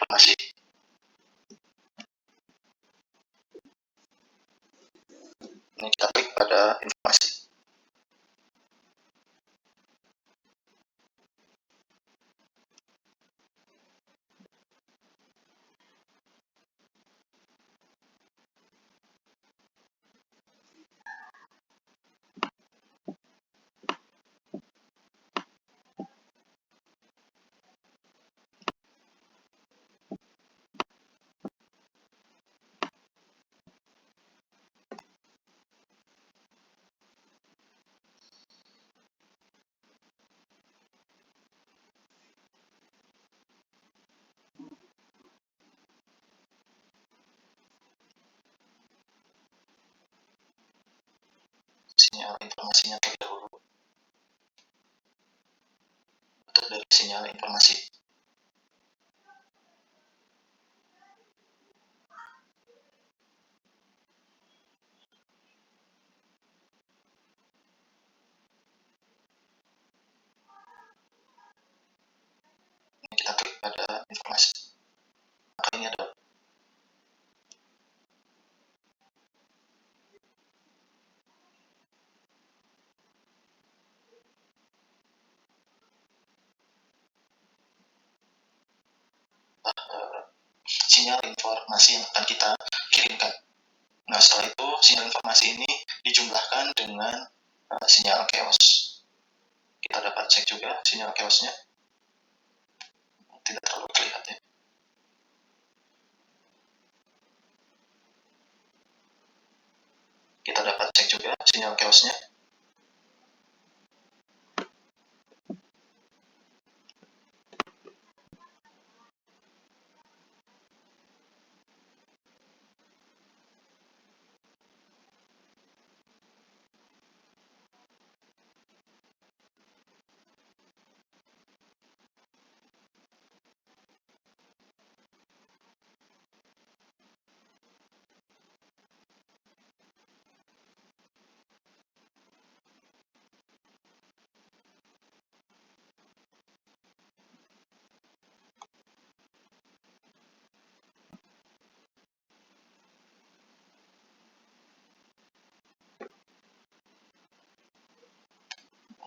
informasi. Ini kita klik pada informasi. Sinyal informasinya terlebih dahulu. Untuk dari sinyal informasi. Ini kita klik pada informasi. Maka ini ada sinyal informasi yang akan kita kirimkan. Nah, setelah itu sinyal informasi ini dijumlahkan dengan sinyal chaos. Kita dapat cek juga sinyal chaosnya. Tidak terlalu terlihat ya. Kita dapat cek juga sinyal chaosnya.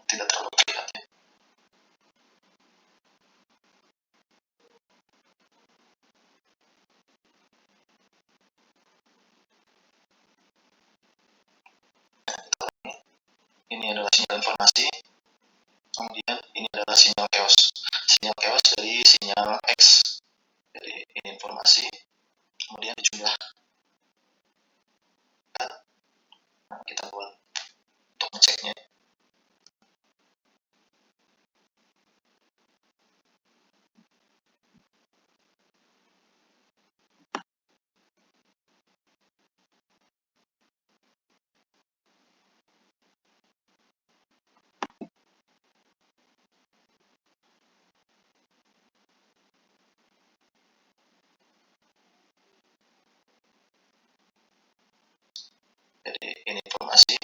Tidak terlalu terlihat ya. Ini adalah sinyal informasi. Kemudian ini adalah sinyal chaos. Sinyal chaos dari sinyal X. Jadi ini informasi. Kemudian dijumlahkan. Nah, kita buat untuk ngeceknya. Jadi ini informasi.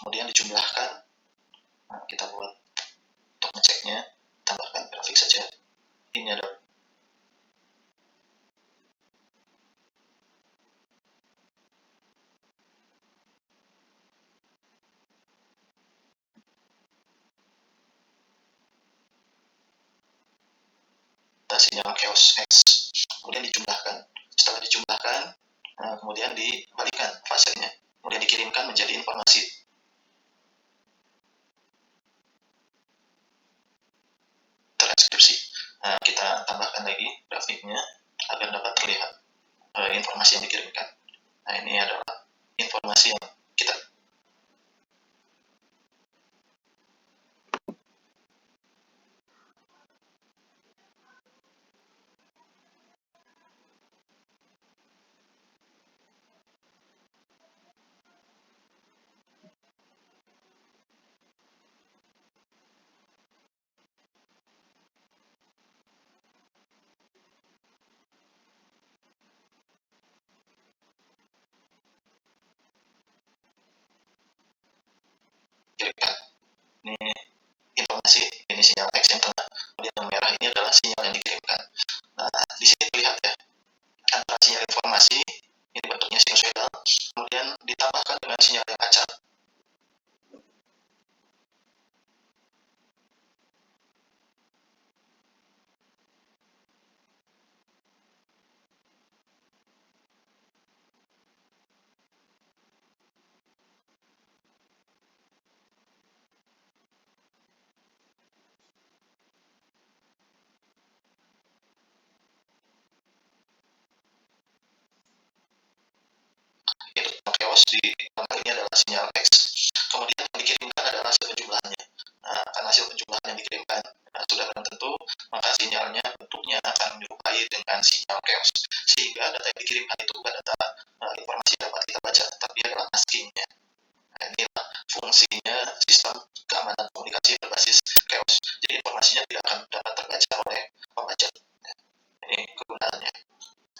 Kemudian dijumlahkan. Nah, kita buat untuk ngeceknya, tambahkan grafik saja. Ini ada sinyal chaos X. Kemudian dijumlahkan. Setelah dijumlahkan, kemudian dibalikan fasenya. Kemudian dikirimkan menjadi informasi. informasi yang dikirimkan. Nah, ini adalah informasi yang kita kirimkan. Ini informasi, ini sinyal X yang tengah, kemudian yang merah ini adalah sinyal yang dikirimkan. Nah, di sini terlihat ya, antara sinyal informasi, ini bentuknya sinusoidal, kemudian ditambahkan dengan sinyal yang acak. Itu chaos di gambar ini adalah sinyal X. Kemudian yang dikirimkan adalah hasil penjumlahannya. Nah, karena hasil penjumlahan yang dikirimkan sudah belum tentu, maka sinyalnya bentuknya akan menyerupai dengan sinyal chaos. Sehingga data yang dikirimkan itu bukan data informasi dapat kita baca, tapi adalah maskingnya. Nah, inilah fungsinya sistem keamanan komunikasi berbasis chaos. Jadi informasinya tidak akan dapat terbaca oleh pembaca. Ini kegunaannya.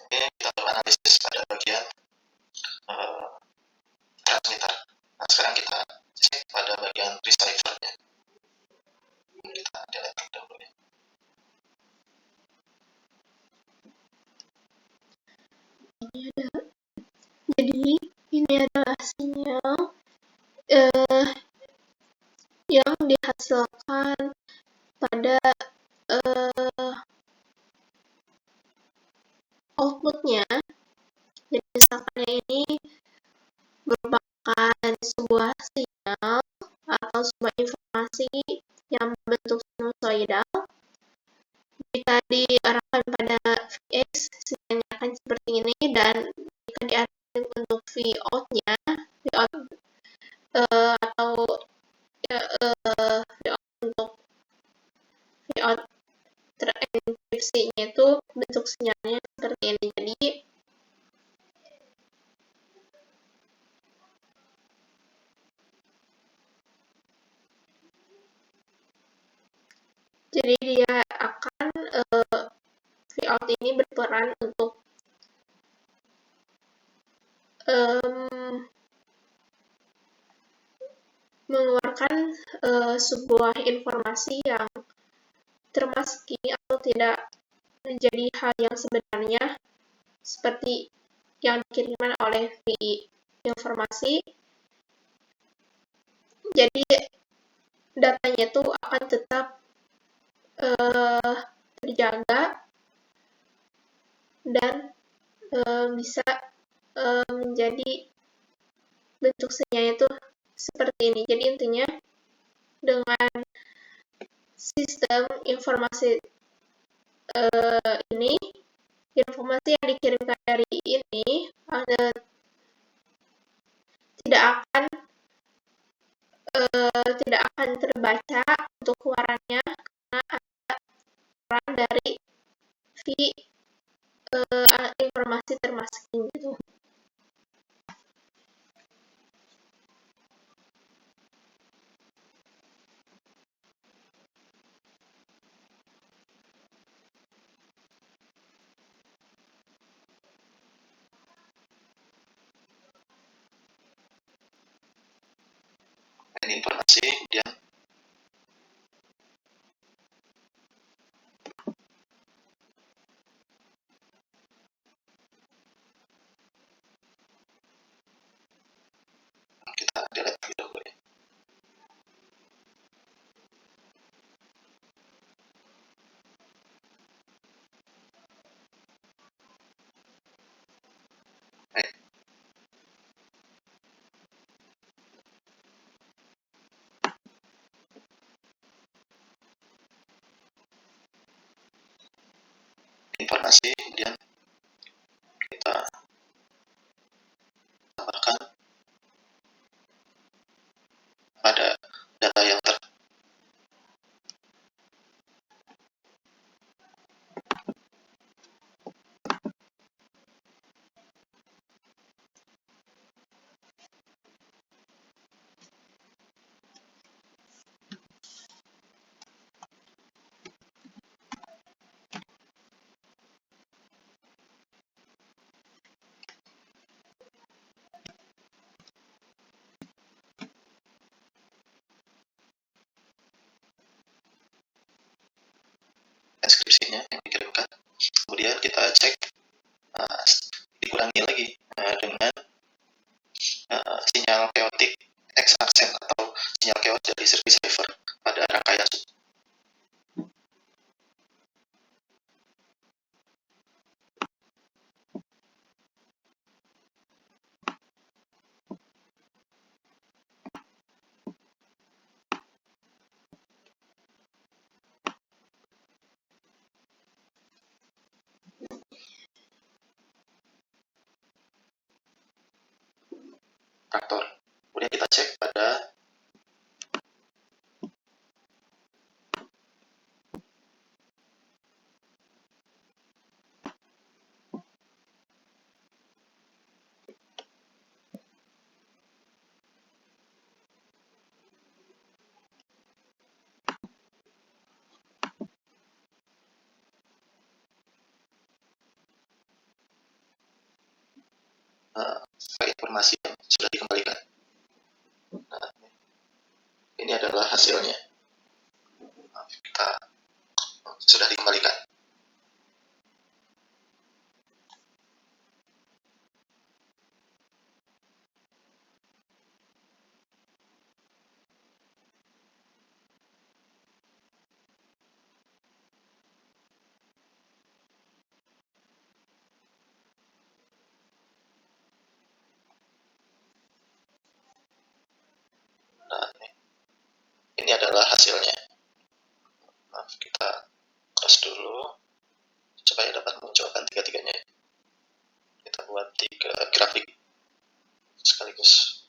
Ini kita beranalisis pada bagian transmitter. Nah, sekarang kita cek pada bagian receiver-nya. Kita delete dahulu ya. Jadi ini adalah sinyal yang dihasilkan pada outputnya. Jadi misalkan ini merupakan sebuah sinyal atau sebuah informasi yang berbentuk sinusoidal. Jika diarahkan pada Vx, sinyalnya akan seperti ini, dan jika diarahkan untuk Vout-nya, Vout atau Vout untuk Vout terenkripsinya itu bentuk sinyalnya seperti ini. Jadi dia akan Vout ini berperan untuk mengeluarkan sebuah informasi yang termasking atau tidak menjadi hal yang sebenarnya seperti yang dikirimkan oleh informasi. Jadi datanya itu akan tetap terjaga dan bisa menjadi bentuk sinyalnya itu seperti ini. Jadi intinya dengan sistem informasi ini, informasi yang dikirimkan dari ini tidak akan terbaca untuk keluarannya karena ada peran dari informasi termasking gitu. Dan informasi kemudian kita delete terlebih dahulu ya. Baik. Informasi kemudian kita informasinya yang dikirimkan. Kemudian kita cek, dikurangi lagi dengan sinyal chaotic X accent atau sinyal chaos dari service driver pada rangkaian sub. Traktor. Kemudian kita cek pada file informasi yang sudah dikembalikan. Nah, ini adalah hasilnya. Kita sudah dikembalikan. Nah, ini adalah hasilnya. Kita close dulu supaya dapat menunjukkan tiga-tiganya. Kita buat 3 grafik sekaligus.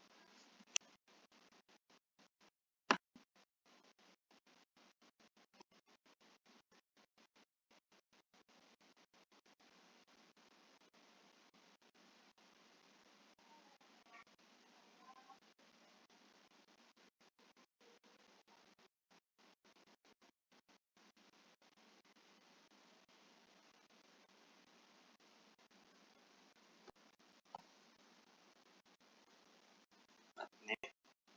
Ini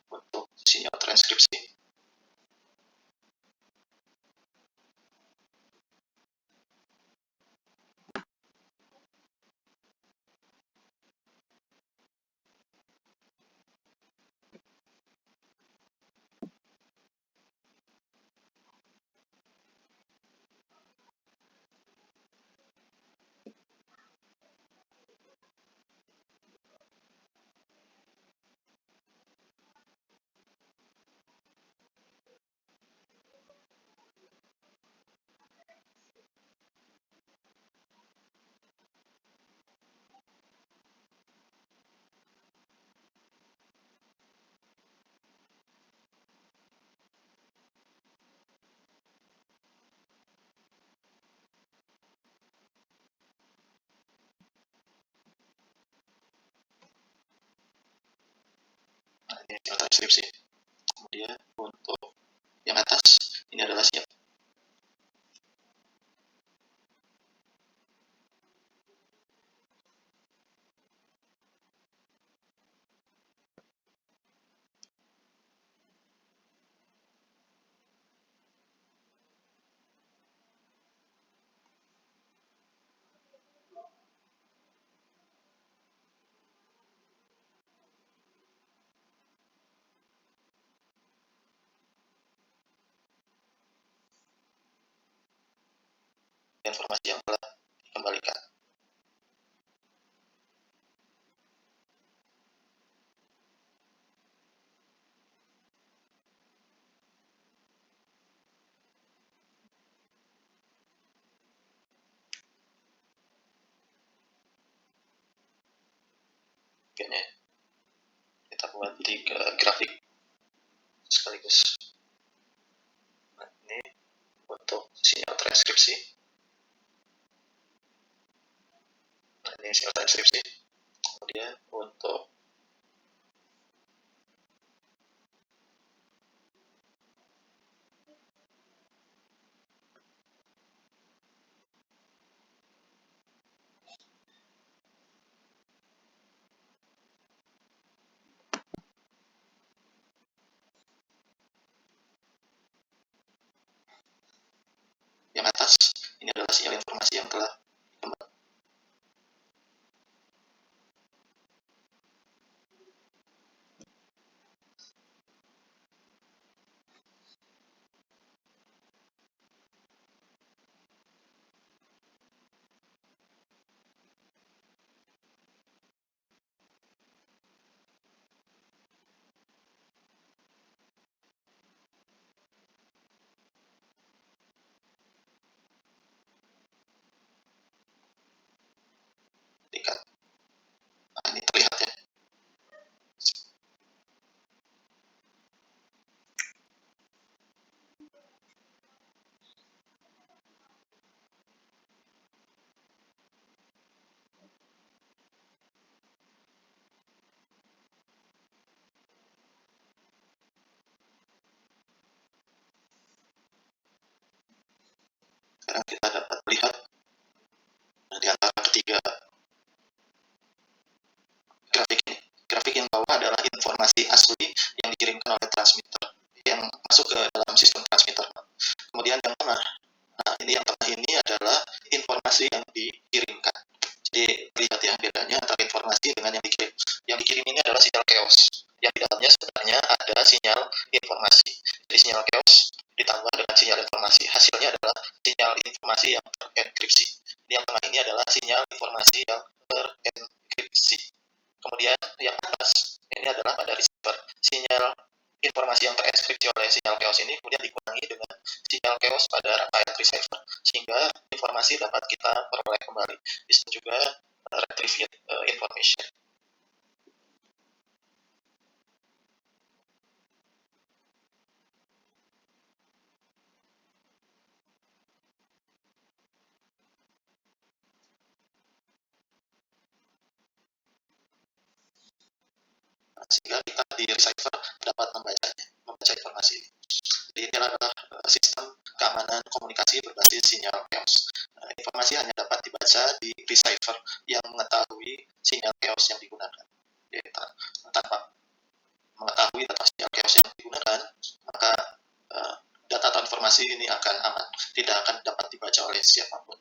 untuk sinyal transkripsi. Nah, ini sinyal transkripsi. Kemudian untuk yang atas, ini adalah siap. Informasi yang telah dikembalikan. Oke, kita buat 3 grafik sekaligus. Nah, ini untuk sinyal transkripsi. Nah, ini sinyal transkripsi. Kemudian untuk yang atas, ini adalah informasi yang telah kembali. Tingkat. Nah, ini terlihat ya. Sekarang kita dapat melihat di antara ketiga grafik ini. Grafik yang bawah adalah informasi asli yang dikirimkan oleh transmitter yang masuk ke dalam sistem transmitter. Kemudian yang tengah, nah ini yang tengah ini adalah informasi yang dikirimkan. Jadi lihat ya bedanya antara informasi dengan yang dikirim. Yang dikirim ini adalah sinyal chaos. Yang di dalamnya sebenarnya ada sinyal informasi. Jadi sinyal chaos ditambah dengan sinyal informasi. Hasilnya adalah sinyal informasi yang terenkripsi. Yang tengah ini adalah sinyal informasi yang terenkripsi. Kemudian yang atas ini adalah pada receiver. Sinyal informasi yang terenkripsi oleh sinyal chaos ini kemudian dikurangi dengan sinyal chaos pada rangkaian receiver sehingga informasi dapat kita peroleh kembali. Disebut juga retrieved information. Sehingga kita di receiver dapat membaca informasi ini. Jadi ini adalah sistem keamanan komunikasi berbasis sinyal chaos. Informasi hanya dapat dibaca di receiver yang mengetahui sinyal chaos yang digunakan. Jadi, tanpa mengetahui data sinyal chaos yang digunakan, maka data atau informasi ini akan aman, tidak akan dapat dibaca oleh siapapun.